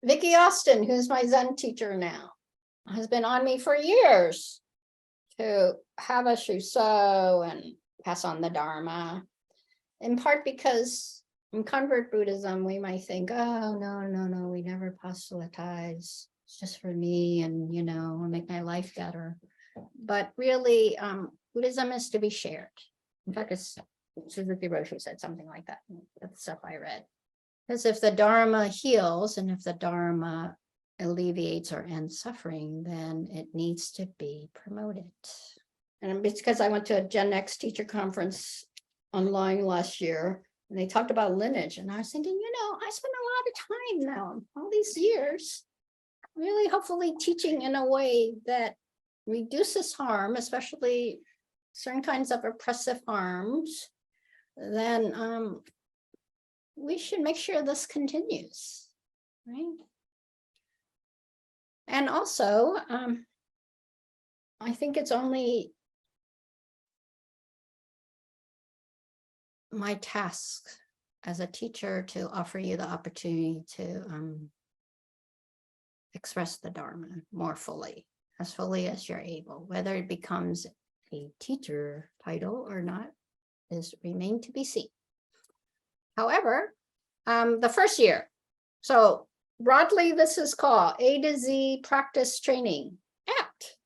Vicki Austin, who's my Zen teacher now, has been on me for years to have us Shuso and pass on the Dharma, in part because in convert Buddhism, we might think, oh, no, we never proselytize. It's just for me and, I'll make my life better. But really, Buddhism is to be shared. In fact, it's Suzuki Roshi said something like that. That's stuff I read. Because if the Dharma heals and if the Dharma alleviates or ends suffering, then it needs to be promoted. And it's because I went to a Gen X teacher conference online last year, and they talked about lineage. And I was thinking, I spent a lot of time now, all these years, really hopefully teaching in a way that reduces harm, especially certain kinds of oppressive harms. Then we should make sure this continues, right? And also, I think it's only my task as a teacher to offer you the opportunity to express the Dharma more fully as you're able. Whether it becomes a teacher title or not is remain to be seen. However, the first year, so broadly, this is called A2Z Practice Training, APT.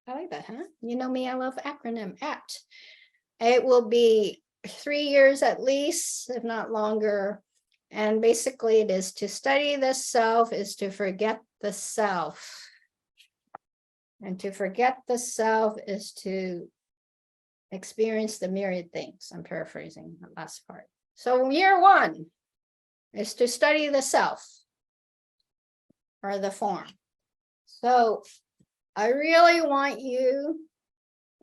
I like that, huh? You know me, I love acronym, APT. It will be 3 years at least, if not longer. And basically it is to study the self, is to forget the self. And to forget the self is to experience the myriad things. I'm paraphrasing the last part. So year 1 is to study the self or the form. So I really want you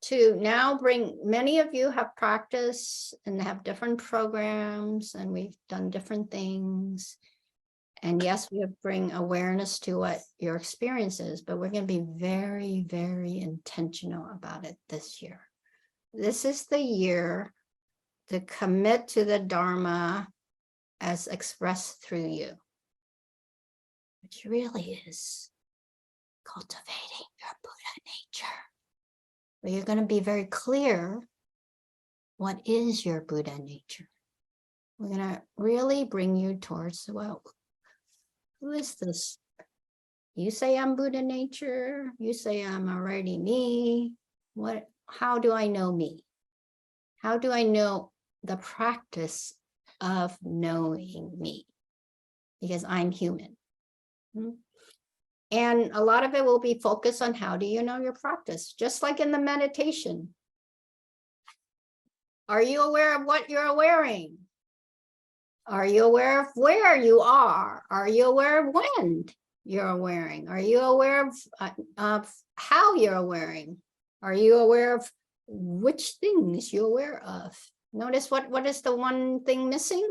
to now bring, many of you have practiced and have different programs and we've done different things. And yes, we bring awareness to what your experience is, but we're going to be very, very intentional about it this year. This is the year to commit to the Dharma as expressed through you, which really is cultivating your Buddha nature. But you're going to be very clear, what is your Buddha nature? We're going to really bring you towards, well, who is this? You say I'm Buddha nature. You say I'm already me. How do I know me? How do I know the practice of knowing me? Because I'm human. And a lot of it will be focused on how do you know your practice? Just like in the meditation. Are you aware of what you're wearing? Are you aware of where you are? Are you aware of when you're wearing? Are you aware of how you're wearing? Are you aware of which things you're aware of? Notice what is the one thing missing?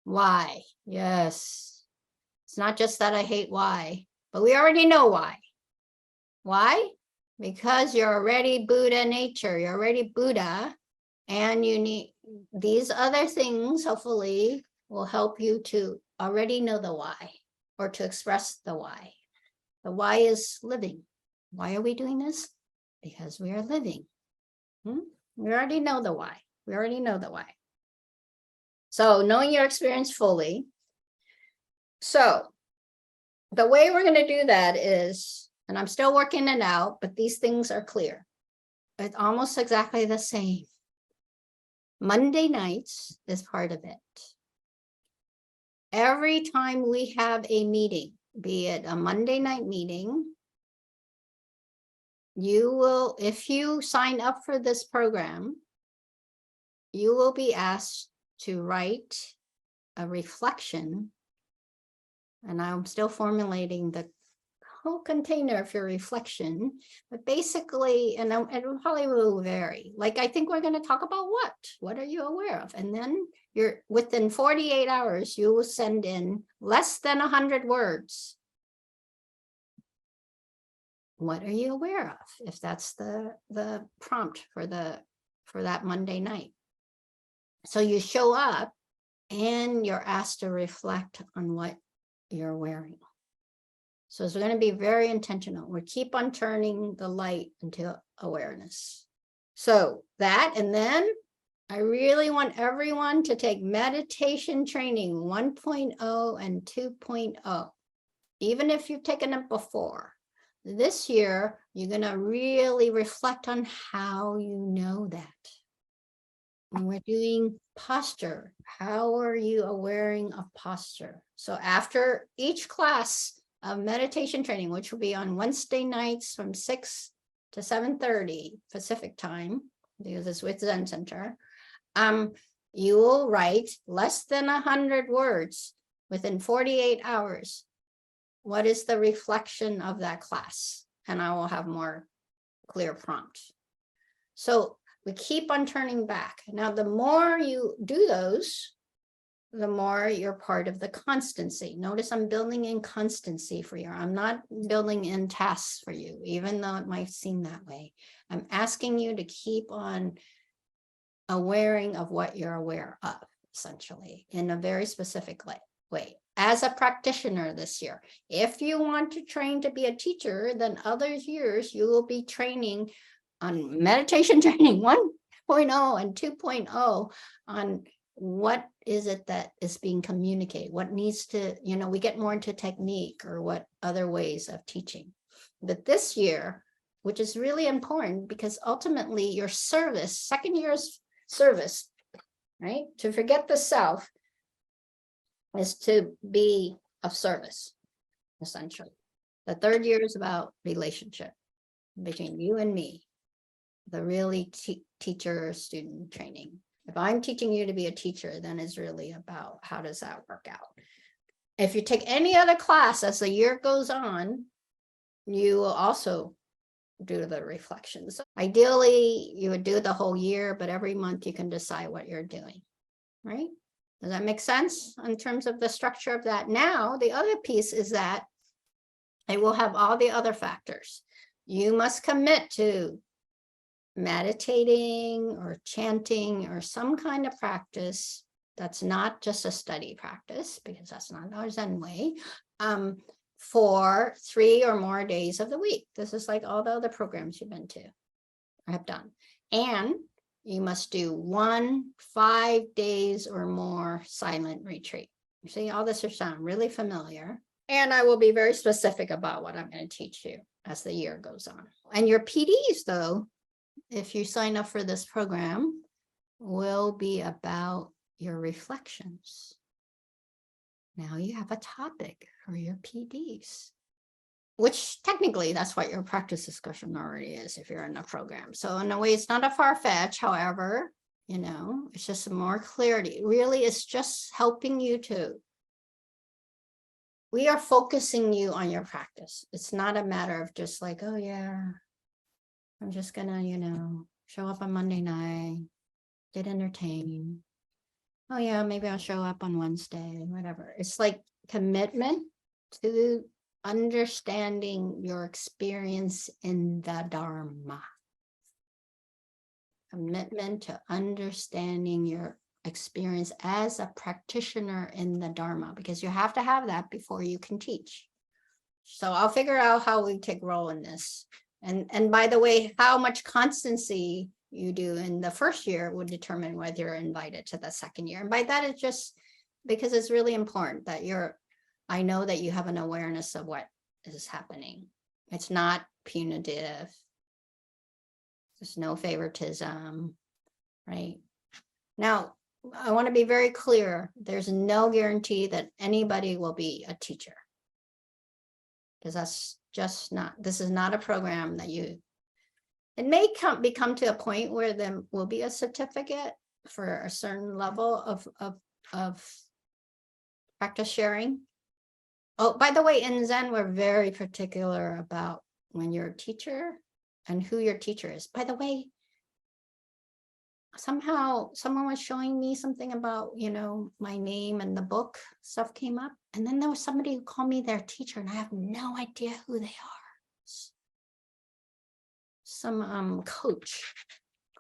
Why? Yes. It's not just that I hate why, but we already know why. Why? Because you're already Buddha nature. You're already Buddha. And you need these other things, hopefully, will help you to already know the why or to express the why. The why is living. Why are we doing this? Because we are living. We already know the why. We already know the why. So knowing your experience fully. So the way we're going to do that is, and I'm still working it out, but these things are clear. It's almost exactly the same. Monday nights is part of it. Every time we have a meeting, be it a Monday night meeting, you will, if you sign up for this program, you will be asked to write a reflection. And I'm still formulating the whole container of your reflection, but basically, and it probably will vary. Like, I think we're going to talk about what are you aware of? And then you're within 48 hours, you will send in less than 100 words. What are you aware of? If that's the prompt for that Monday night. So you show up and you're asked to reflect on what you're wearing. So it's going to be very intentional. We keep on turning the light into awareness. So that, and then I really want everyone to take meditation training 1.0 and 2.0. Even if you've taken it before, this year, you're going to really reflect on how you know that. When we're doing posture, how are you aware of posture? So after each class of meditation training, which will be on Wednesday nights from 6 to 7:30 Pacific time, because it's with Zen Center, you will write less than 100 words within 48 hours. What is the reflection of that class? And I will have more clear prompts. So we keep on turning back. Now, the more you do those, the more you're part of the constancy. Notice I'm building in constancy for you. I'm not building in tasks for you, even though it might seem that way. I'm asking you to keep on awareing of what you're aware of, essentially, in a very specific way. As a practitioner this year, if you want to train to be a teacher, then other years you will be training on meditation training 1.0 and 2.0 on what is it that is being communicated, what needs to, we get more into technique or what other ways of teaching. But this year, which is really important because ultimately your service, second year's service, right? To forget the self is to be of service, essentially. The third year is about relationship between you and me, the really teacher-student training. If I'm teaching you to be a teacher, then it's really about how does that work out. If you take any other class as the year goes on, you will also do the reflections. Ideally, you would do the whole year, but every month you can decide what you're doing, right? Does that make sense in terms of the structure of that? Now, the other piece is that it will have all the other factors. You must commit to meditating or chanting or some kind of practice that's not just a study practice, because that's not our Zen way, for 3 or more days of the week. This is like all the other programs you've been to or have done. And you must do 5 days or more silent retreat. You see, all this will sound really familiar. And I will be very specific about what I'm going to teach you as the year goes on. And your PDs, though, if you sign up for this program, will be about your reflections. Now you have a topic for your PDs, which technically that's what your practice discussion already is if you're in a program. So in a way, it's not a far-fetched, however, it's just more clarity. Really, it's just helping you we are focusing you on your practice. It's not a matter of just like, oh yeah, I'm just gonna, show up on Monday night, get entertained. Oh yeah, maybe I'll show up on Wednesday, whatever. It's like commitment to understanding your experience in the Dharma. Commitment to understanding your experience as a practitioner in the Dharma, because you have to have that before you can teach. So I'll figure out how we take role in this. And by the way, how much constancy you do in the first year would determine whether you're invited to the second year. And by that, it's just because it's really important that I know that you have an awareness of what is happening. It's not punitive. There's no favoritism, right? Now, I want to be very clear. There's no guarantee that anybody will be a teacher, because that's just not, this is not a program that it may become to a point where there will be a certificate for a certain level of practice sharing. Oh, by the way, in Zen, we're very particular about when you're a teacher and who your teacher is. By the way, somehow someone was showing me something about, my name and the book stuff came up. And then there was somebody who called me their teacher and I have no idea who they are. Some coach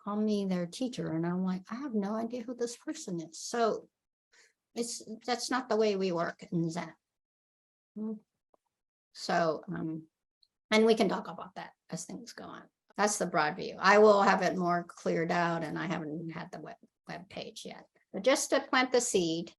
called me their teacher and I'm like, I have no idea who this person is. So that's not the way we work in Zen. So, and we can talk about that as things go on. That's the broad view. I will have it more cleared out, and I haven't had the web page yet. But just to plant the seed,